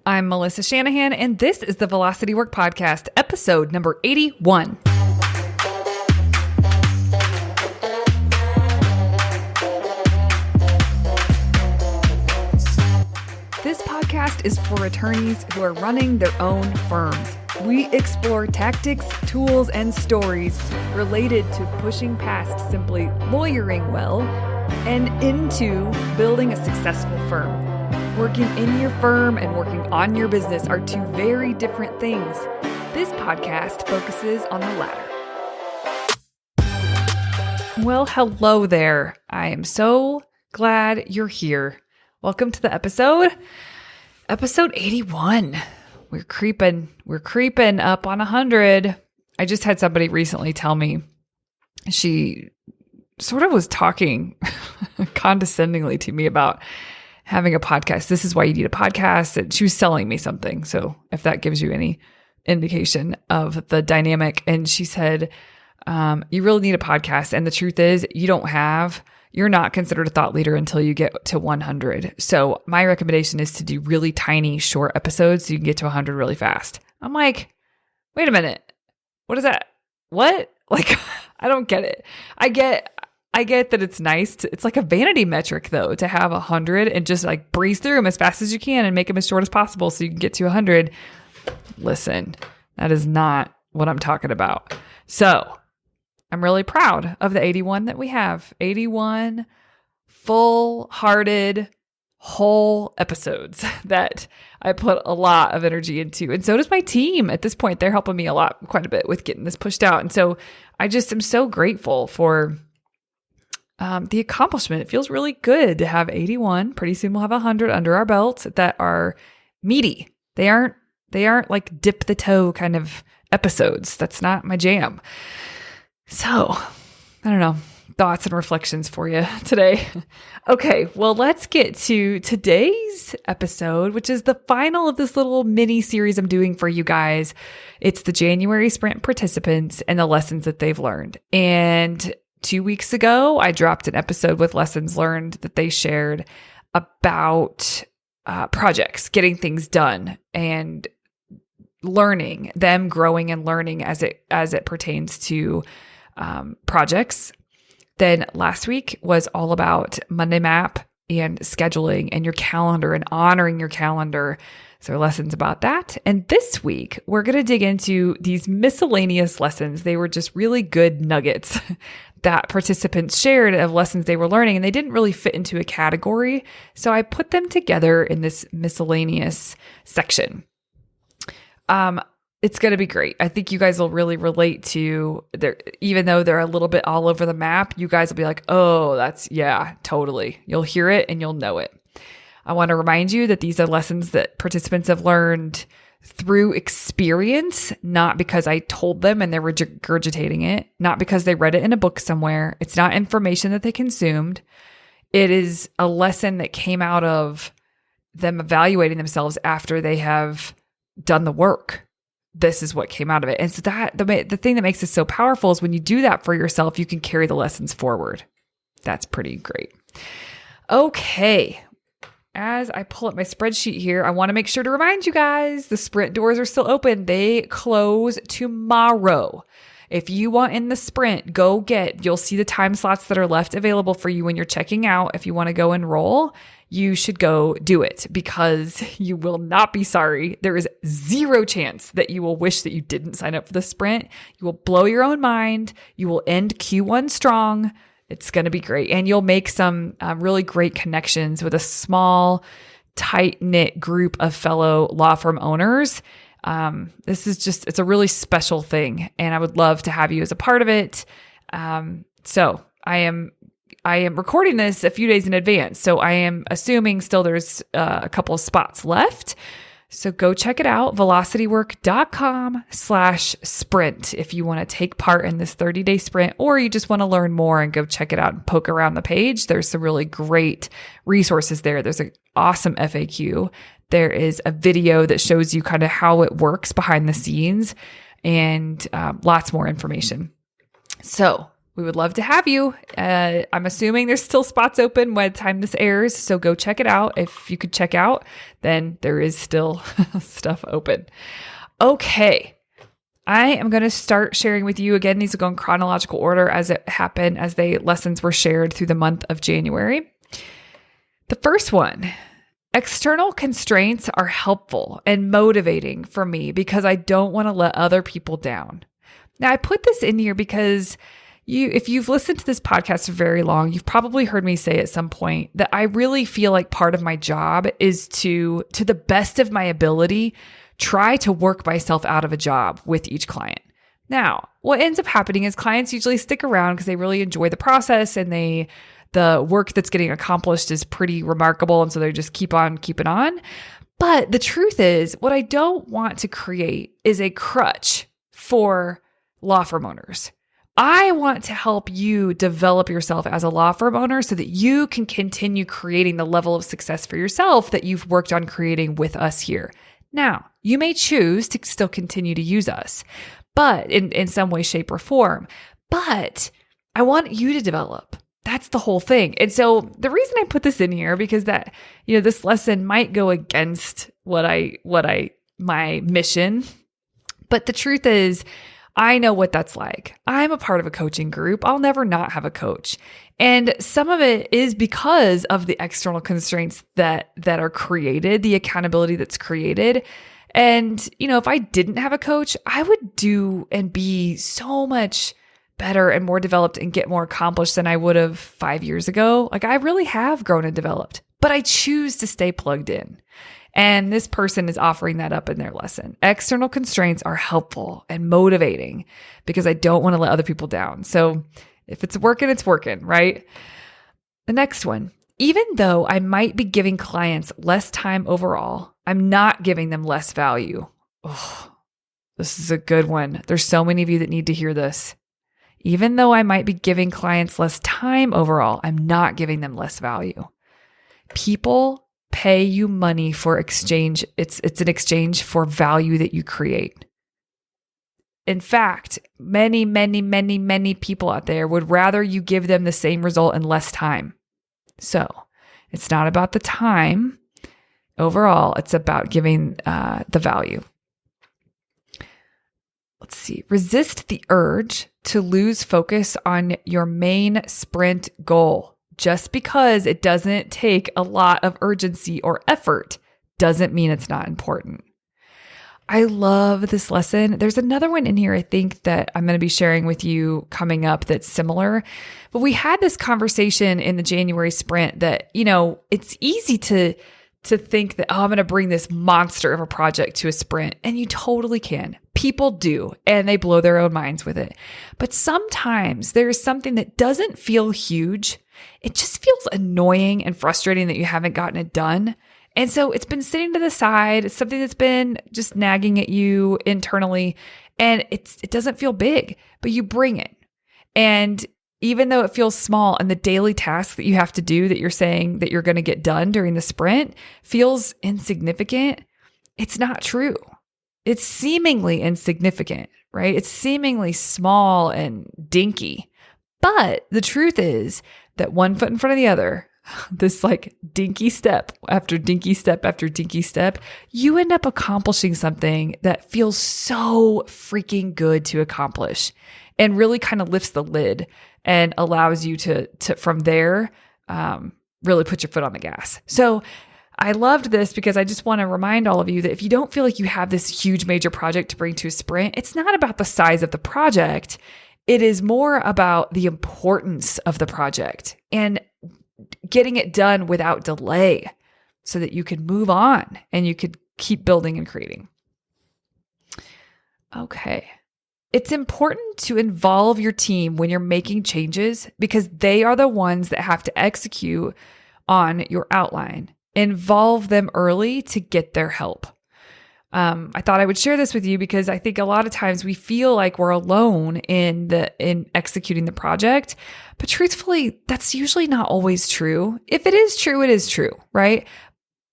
I'm Melissa Shanahan, and this is the Velocity Work Podcast, episode number 81. This podcast is for attorneys who are running their own firms. We explore tactics, tools, and stories related to pushing past simply lawyering well and into building a successful firm. Working in your firm and working on your business are two very different things. This podcast focuses on the latter. Well, hello there. I am so glad you're here. Welcome to the episode 81. We're creeping up on 100. I just had somebody recently tell me she sort of was talking condescendingly to me about having a podcast. This is why you need a podcast. And she was selling me something. So if that gives you any indication of the dynamic. And she said, you really need a podcast. And the truth is you're not considered a thought leader until you get to 100. So my recommendation is to do really tiny, short episodes so you can get to 100 really fast. I'm like, wait a minute. What is that? What? Like, I don't get it. I get that it's nice. It's like a vanity metric though, to have 100 and just like breeze through them as fast as you can and make them as short as possible so you can get to 100. Listen, that is not what I'm talking about. So I'm really proud of the 81 that we have. 81 full-hearted, whole episodes that I put a lot of energy into. And so does my team at this point. They're helping me quite a bit with getting this pushed out. And so I just am so grateful for the accomplishment. It feels really good to have 81. Pretty soon we'll have 100 under our belts that are meaty. They aren't like dip the toe kind of episodes. That's not my jam. So, I don't know, thoughts and reflections for you today. Okay, well, let's get to today's episode, which is the final of this little mini series I'm doing for you guys. It's the January Sprint participants and the lessons that they've learned. And 2 weeks ago, I dropped an episode with lessons learned that they shared about projects, getting things done, and learning, them growing and learning as it pertains to projects. Then last week was all about Monday Map and scheduling and your calendar and honoring your calendar. So lessons about that. And this week, we're going to dig into these miscellaneous lessons. They were just really good nuggets that participants shared of lessons they were learning, and they didn't really fit into a category. So I put them together in this miscellaneous section. It's going to be great. I think you guys will really relate to even though they're a little bit all over the map, you guys will be like, oh, totally. You'll hear it and you'll know it. I want to remind you that these are lessons that participants have learned through experience, not because I told them and they're regurgitating it, not because they read it in a book somewhere. It's not information that they consumed. It is a lesson that came out of them evaluating themselves after they have done the work. This is what came out of it. And so the thing that makes this so powerful is when you do that for yourself, you can carry the lessons forward. That's pretty great. Okay. As I pull up my spreadsheet here, I want to make sure to remind you guys, the sprint doors are still open. They close tomorrow. If you want in the sprint, you'll see the time slots that are left available for you when you're checking out. If you want to go enroll, you should go do it because you will not be sorry. There is zero chance that you will wish that you didn't sign up for the sprint. You will blow your own mind. You will end Q1 strong. It's going to be great. And you'll make some really great connections with a small, tight-knit group of fellow law firm owners. It's a really special thing. And I would love to have you as a part of it. So I am recording this a few days in advance. So I am assuming still there's a couple of spots left. So go check it out, velocitywork.com/sprint if you want to take part in this 30-day sprint, or you just want to learn more and go check it out and poke around the page. There's some really great resources there. There's an awesome FAQ. There is a video that shows you kind of how it works behind the scenes and lots more information. So we would love to have you. I'm assuming there's still spots open by the time this airs, so go check it out. If you could check out, then there is still stuff open. Okay. I am going to start sharing with you again. These will go in chronological order as it happened, as the lessons were shared through the month of January. The first one, external constraints are helpful and motivating for me because I don't want to let other people down. Now, I put this in here because if you've listened to this podcast for very long, you've probably heard me say at some point that I really feel like part of my job is to the best of my ability, try to work myself out of a job with each client. Now, what ends up happening is clients usually stick around because they really enjoy the process and the work that's getting accomplished is pretty remarkable. And so they just keep on keeping on. But the truth is, what I don't want to create is a crutch for law firm owners. I want to help you develop yourself as a law firm owner so that you can continue creating the level of success for yourself that you've worked on creating with us here. Now, you may choose to still continue to use us, but in some way, shape, or form. But I want you to develop. That's the whole thing. And so the reason I put this in here, because that, this lesson might go against my mission. But the truth is, I know what that's like. I'm a part of a coaching group. I'll never not have a coach. And some of it is because of the external constraints that are created, the accountability that's created. And, if I didn't have a coach, I would do and be so much better and more developed and get more accomplished than I would have 5 years ago. Like, I really have grown and developed, but I choose to stay plugged in. And this person is offering that up in their lesson. External constraints are helpful and motivating because I don't want to let other people down. So if it's working, right? The next one, even though I might be giving clients less time overall, I'm not giving them less value. Oh, this is a good one. There's so many of you that need to hear this. Even though I might be giving clients less time overall, I'm not giving them less value. People pay you money for exchange. It's an exchange for value that you create. In fact, many, many, many, many people out there would rather you give them the same result in less time. So it's not about the time overall. It's about giving the value. Let's see. Resist the urge to lose focus on your main sprint goal. Just because it doesn't take a lot of urgency or effort doesn't mean it's not important. I love this lesson. There's another one in here, I think, that I'm going to be sharing with you coming up that's similar. But we had this conversation in the January sprint that, it's easy to think that, I'm going to bring this monster of a project to a sprint. And you totally can. People do, and they blow their own minds with it. But sometimes there's something that doesn't feel huge. It just feels annoying and frustrating that you haven't gotten it done. And so it's been sitting to the side. It's something that's been just nagging at you internally, and it doesn't feel big, but you bring it. And even though it feels small and the daily tasks that you have to do that you're saying that you're going to get done during the sprint feels insignificant, it's not true. It's seemingly insignificant, right? It's seemingly small and dinky. But the truth is that one foot in front of the other, this like dinky step after dinky step after dinky step, you end up accomplishing something that feels so freaking good to accomplish and really kind of lifts the lid and allows you to from there, really put your foot on the gas. So I loved this because I just want to remind all of you that if you don't feel like you have this huge major project to bring to a sprint, it's not about the size of the project. It is more about the importance of the project and getting it done without delay so that you can move on and you could keep building and creating. Okay. It's important to involve your team when you're making changes because they are the ones that have to execute on your outline. Involve them early to get their help. I thought I would share this with you because I think a lot of times we feel like we're alone in executing the project, but truthfully, that's usually not always true. If it is true, it is true, right?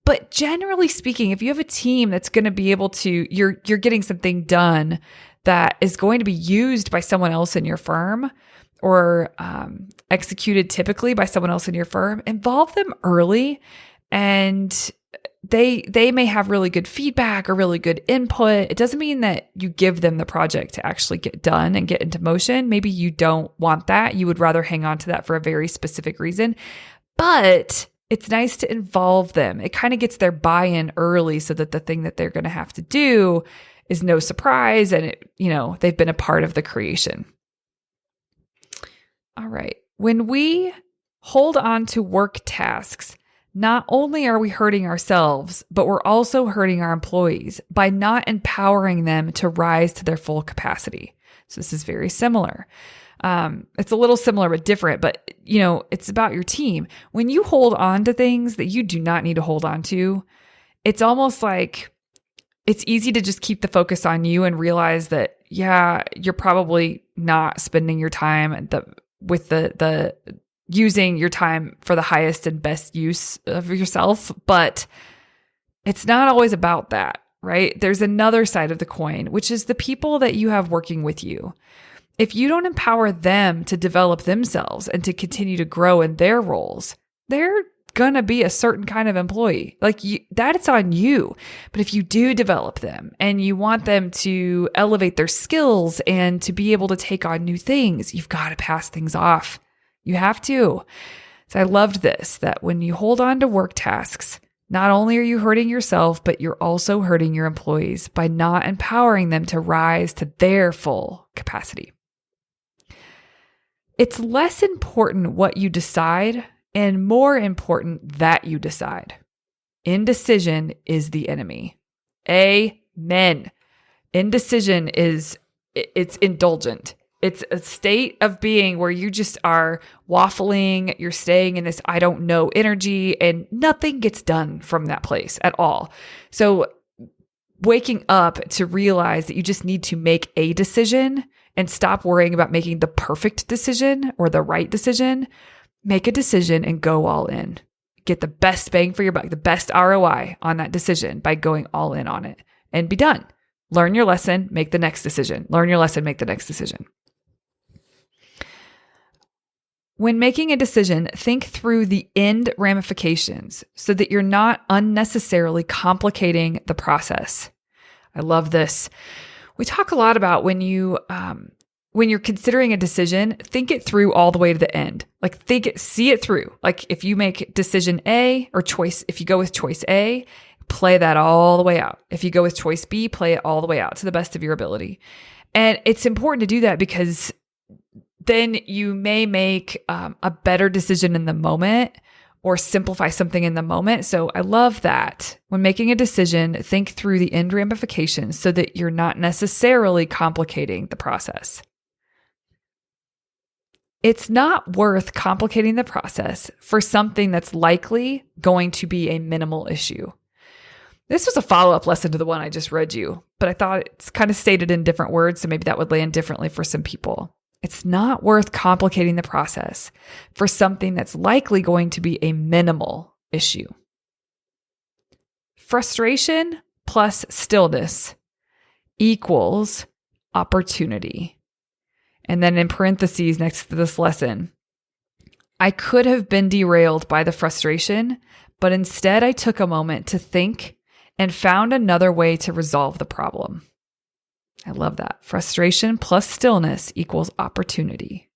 But generally speaking, if you have a team that's going to be able to, you're getting something done that is going to be used by someone else in your firm, or executed typically by someone else in your firm, involve them early, and they may have really good feedback or really good input. It doesn't mean that you give them the project to actually get done and get into motion. Maybe you don't want that. You would rather hang on to that for a very specific reason. But it's nice to involve them. It kind of gets their buy-in early so that the thing that they're going to have to do is no surprise, and they've been a part of the creation. All right. When we hold on to work tasks, not only are we hurting ourselves, but we're also hurting our employees by not empowering them to rise to their full capacity. So this is very similar. It's a little similar but different, but it's about your team. When you hold on to things that you do not need to hold on to, it's almost like it's easy to just keep the focus on you and realize that, you're probably not spending your time with the using your time for the highest and best use of yourself, but it's not always about that, right? There's another side of the coin, which is the people that you have working with you. If you don't empower them to develop themselves and to continue to grow in their roles, they're going to be a certain kind of employee. That's on you. But if you do develop them and you want them to elevate their skills and to be able to take on new things, you've got to pass things off. You have to. So I loved this, that when you hold on to work tasks, not only are you hurting yourself, but you're also hurting your employees by not empowering them to rise to their full capacity. It's less important what you decide and more important that you decide. Indecision is the enemy. Amen. Indecision it's indulgent. It's a state of being where you just are waffling, you're staying in this I don't know energy, and nothing gets done from that place at all. So waking up to realize that you just need to make a decision and stop worrying about making the perfect decision or the right decision. Make a decision and go all in. Get the best bang for your buck, the best ROI on that decision by going all in on it, and be done. Learn your lesson, make the next decision. Learn your lesson, make the next decision. When making a decision, think through the end ramifications so that you're not unnecessarily complicating the process. I love this. We talk a lot about when you're considering a decision, think it through all the way to the end. See it through. Like if you make decision A or if you go with choice A, play that all the way out. If you go with choice B, play it all the way out to the best of your ability. And it's important to do that because then you may make a better decision in the moment or simplify something in the moment. So I love that. When making a decision, think through the end ramifications so that you're not necessarily complicating the process. It's not worth complicating the process for something that's likely going to be a minimal issue. This was a follow-up lesson to the one I just read you, but I thought it's kind of stated in different words, so maybe that would land differently for some people. It's not worth complicating the process for something that's likely going to be a minimal issue. Frustration plus stillness equals opportunity. And then in parentheses next to this lesson, I could have been derailed by the frustration, but instead I took a moment to think and found another way to resolve the problem. I love that. Frustration plus stillness equals opportunity.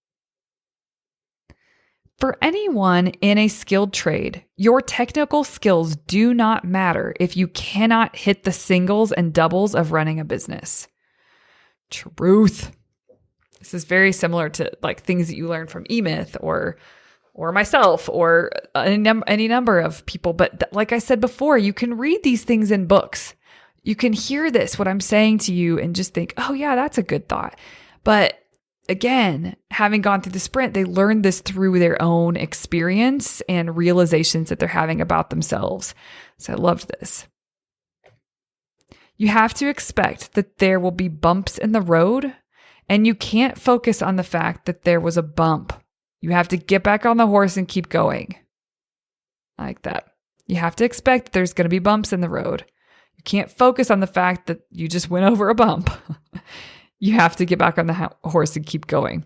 For anyone in a skilled trade, your technical skills do not matter if you cannot hit the singles and doubles of running a business. Truth. This is very similar to things that you learn from eMyth or myself or any number of people. But like I said before, you can read these things in books. You can hear what I'm saying to you and just think, oh yeah, that's a good thought. But again, having gone through the sprint, they learned this through their own experience and realizations that they're having about themselves. So I loved this. You have to expect that there will be bumps in the road, and you can't focus on the fact that there was a bump. You have to get back on the horse and keep going. I like that. You have to expect that there's going to be bumps in the road. You can't focus on the fact that you just went over a bump. You have to get back on the horse and keep going.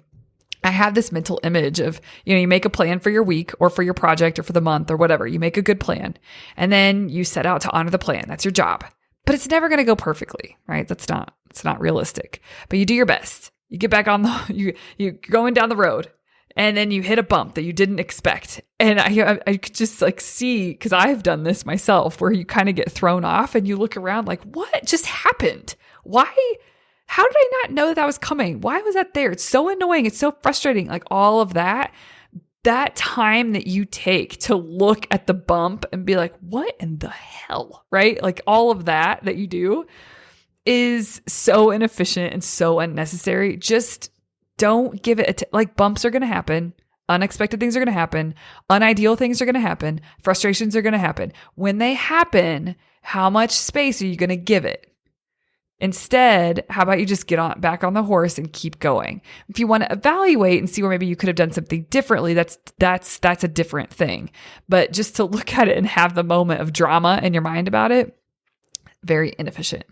I have this mental image of, you make a plan for your week or for your project or for the month or whatever. You make a good plan and then you set out to honor the plan. That's your job, but it's never going to go perfectly, right? It's not realistic, but you do your best. You get back on you're going down the road and then you hit a bump that you didn't expect. And I could just like see, cause I've done this myself where you kind of get thrown off and you look around like, what just happened? Why? How did I not know that was coming? Why was that there? It's so annoying. It's so frustrating. Like all of that time that you take to look at the bump and be like, what in the hell? Right? Like all of that you do is so inefficient and so unnecessary. Just don't give it like bumps are going to happen. Unexpected things are going to happen. Unideal things are going to happen. Frustrations are going to happen. When they happen, how much space are you going to give it? Instead, how about you just get back on the horse and keep going? If you want to evaluate and see where maybe you could have done something differently, that's a different thing. But just to look at it and have the moment of drama in your mind about it, very inefficient.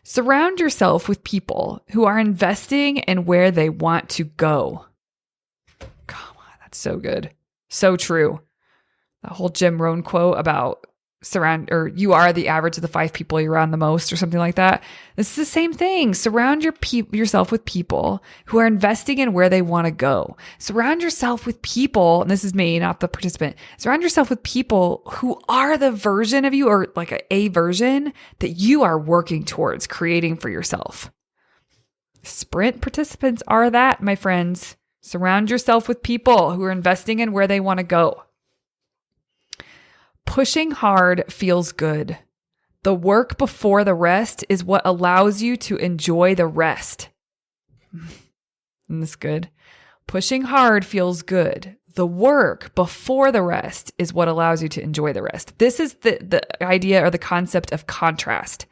Surround yourself with people who are investing in where they want to go. Come on, that's so good. So true. The whole Jim Rohn quote about you are the average of the 5 people you're around the most or something like that. This is the same thing. Surround yourself with people who are investing in where they want to go. Surround yourself with people, and this is me, not the participant. Surround yourself with people who are the version of you or like a version that you are working towards creating for yourself. Sprint participants are that, my friends. Surround yourself with people who are investing in where they want to go. Pushing hard feels good. The work before the rest is what allows you to enjoy the rest. Isn't this good? Pushing hard feels good. The work before the rest is what allows you to enjoy the rest. This is the idea or the concept of contrast.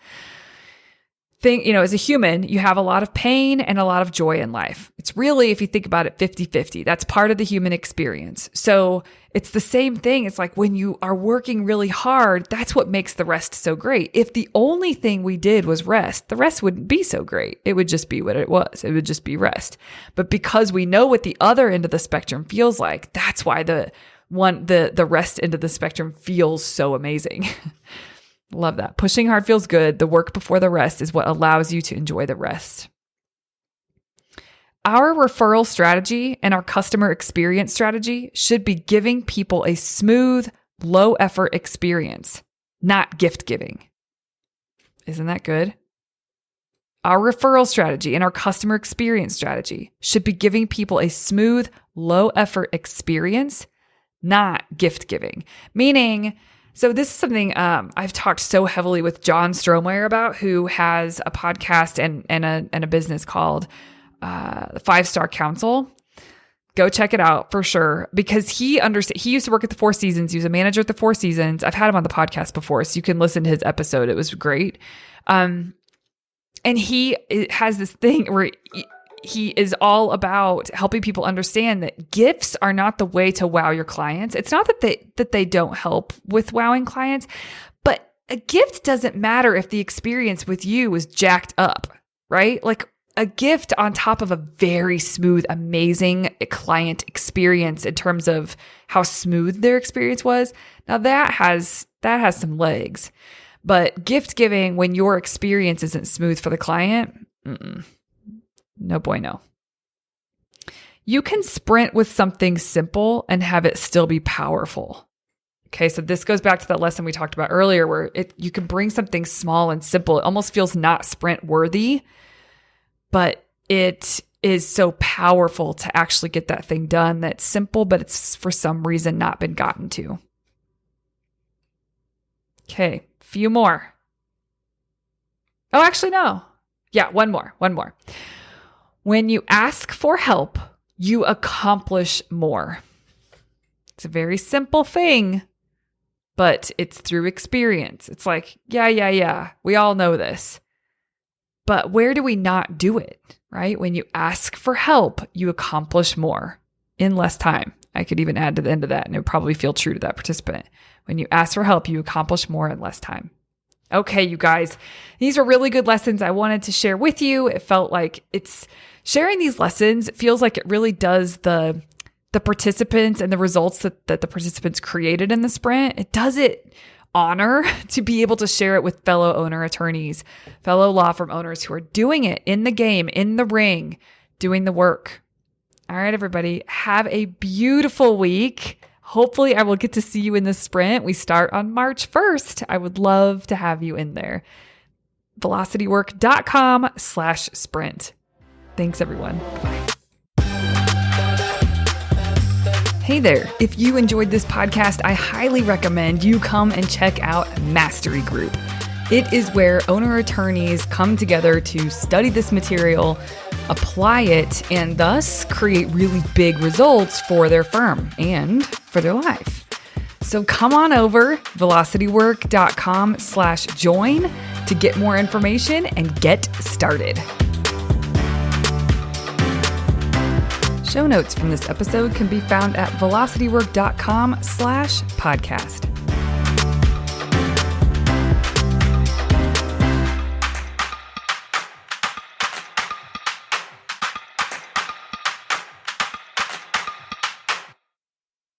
As a human, you have a lot of pain and a lot of joy in life. It's really, if you think about it, 50-50. That's part of the human experience. So it's the same thing. It's like when you are working really hard, that's what makes the rest so great. If the only thing we did was rest, the rest wouldn't be so great. It would just be what it was. It would just be rest. But because we know what the other end of the spectrum feels like, that's why the rest end of the spectrum feels so amazing. Love that. Pushing hard feels good. The work before the rest is what allows you to enjoy the rest. Our referral strategy and our customer experience strategy should be giving people a smooth, low effort experience, not gift giving. Isn't that good? Our referral strategy and our customer experience strategy should be giving people a smooth, low effort experience, not gift giving. Meaning, so this is something I've talked so heavily with John Strohmeyer about, who has a podcast and a business called the 5-Star Council. Go check it out for sure, because he used to work at the Four Seasons. He was a manager at the Four Seasons. I've had him on the podcast before, so you can listen to his episode. It was great. And he has this thing where he is all about helping people understand that gifts are not the way to wow your clients. It's not that they don't help with wowing clients, but a gift doesn't matter if the experience with you was jacked up, right? Like a gift on top of a very smooth, amazing client experience in terms of how smooth their experience was. Now that has some legs, but gift giving when your experience isn't smooth for the client, no bueno. You can sprint with something simple and have it still be powerful. Okay, so this goes back to that lesson we talked about earlier where you can bring something small and simple. It almost feels not sprint worthy, but it is so powerful to actually get that thing done that's simple, but it's for some reason not been gotten to. Okay, few more. Oh, actually, no. Yeah, one more. When you ask for help, you accomplish more. It's a very simple thing, but it's through experience. It's like, yeah. We all know this. But where do we not do it, right? When you ask for help, you accomplish more in less time. I could even add to the end of that, and it would probably feel true to that participant. When you ask for help, you accomplish more in less time. Okay, you guys, these are really good lessons I wanted to share with you. It felt like it's Sharing these lessons feels like it really does the participants and the results that the participants created in the sprint. It does it honor to be able to share it with fellow owner attorneys, fellow law firm owners who are doing it in the game, in the ring, doing the work. All right, everybody, have a beautiful week. Hopefully I will get to see you in the sprint. We start on March 1st. I would love to have you in there. velocitywork.com/sprint. Thanks, everyone. Bye. Hey there. If you enjoyed this podcast, I highly recommend you come and check out Mastery Group. It is where owner attorneys come together to study this material, apply it, and thus create really big results for their firm and for their life. So come on over, velocitywork.com/join to get more information and get started. Show notes from this episode can be found at velocitywork.com/podcast.